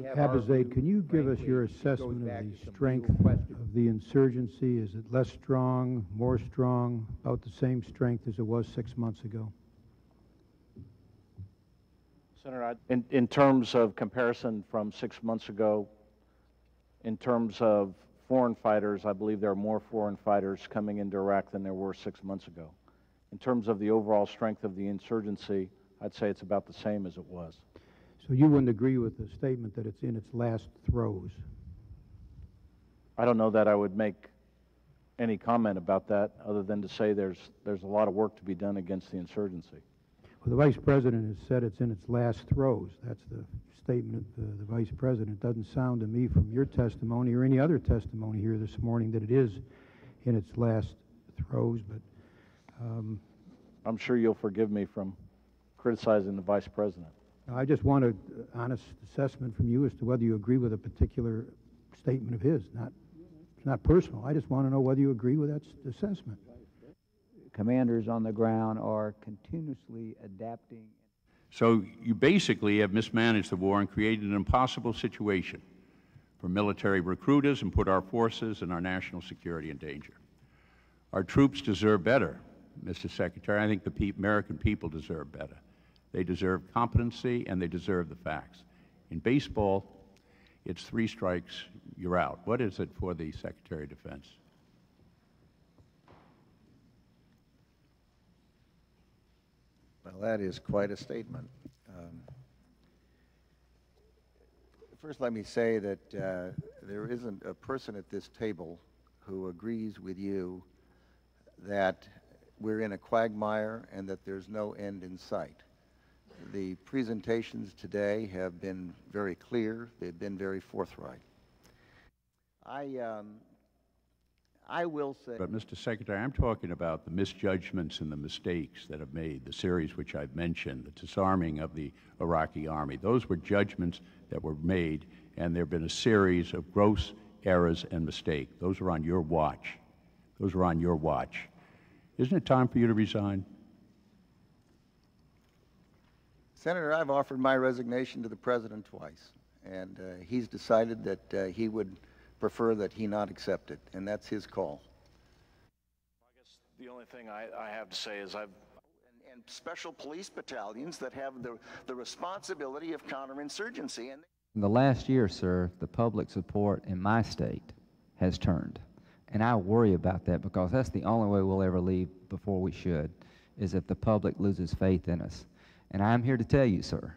Abizaid, can you give us your assessment of the strength of the insurgency? Is it less strong, more strong, about the same strength as it was 6 months ago? Senator, in terms of comparison from 6 months ago, in terms of foreign fighters, I believe there are more foreign fighters coming into Iraq than there were 6 months ago. In terms of the overall strength of the insurgency, I'd say it's about the same as it was. So you wouldn't agree with the statement that it's in its last throes? I don't know that I would make any comment about that other than to say there's a lot of work to be done against the insurgency. Well, the Vice President has said it's in its last throes. That's the statement of the Vice President. It doesn't sound to me from your testimony or any other testimony here this morning that it is in its last throes, but I'm sure you'll forgive me from criticizing the Vice President. I just want an honest assessment from you as to whether you agree with a particular statement of his. It's not personal. I just want to know whether you agree with that assessment. Commanders on the ground are continuously adapting. So you basically have mismanaged the war and created an impossible situation for military recruiters and put our forces and our national security in danger. Our troops deserve better, Mr. Secretary. I think the American people deserve better. They deserve competency and they deserve the facts. In baseball, it's 3 strikes, you're out. What is it for the Secretary of Defense? Well, that is quite a statement. First, let me say that there isn't a person at this table who agrees with you that we're in a quagmire and that there's no end in sight. The presentations today have been very clear. They've been very forthright. I will say... But, Mr. Secretary, I'm talking about the misjudgments and the mistakes that have made, the series which I've mentioned, the disarming of the Iraqi army. Those were judgments that were made, and there have been a series of gross errors and mistakes. Those are on your watch. Those are on your watch. Isn't it time for you to resign? Senator, I've offered my resignation to the President twice, and he's decided that he would prefer that he not accept it, and that's his call. I guess the only thing I have to say is and special police battalions that have the responsibility of counterinsurgency. In the last year, sir, the public support in my state has turned. And I worry about that because that's the only way we'll ever leave before we should, is if the public loses faith in us. And I'm here to tell you, sir,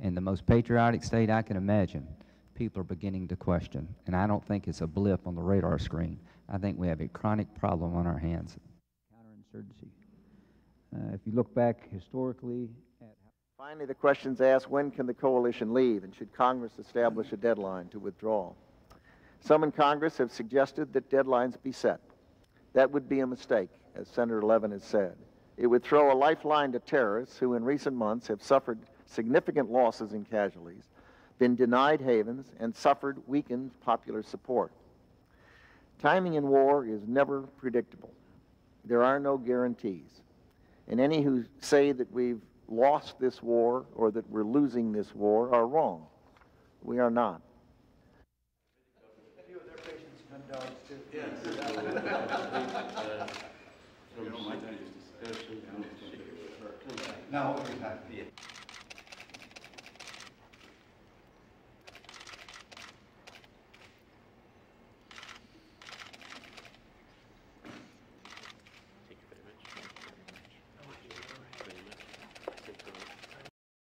in the most patriotic state I can imagine, people are beginning to question. And I don't think it's a blip on the radar screen. I think we have a chronic problem on our hands. Counterinsurgency. If you look back historically at... Finally, the question's asked, when can the coalition leave, and should Congress establish a deadline to withdraw? Some in Congress have suggested that deadlines be set. That would be a mistake, as Senator Levin has said. It would throw a lifeline to terrorists who in recent months have suffered significant losses in casualties, been denied havens, and suffered weakened popular support. Timing in war is never predictable. There are no guarantees. And any who say that we've lost this war or that we're losing this war are wrong. We are not. A few of their patients have dogs too. Yes. No, we have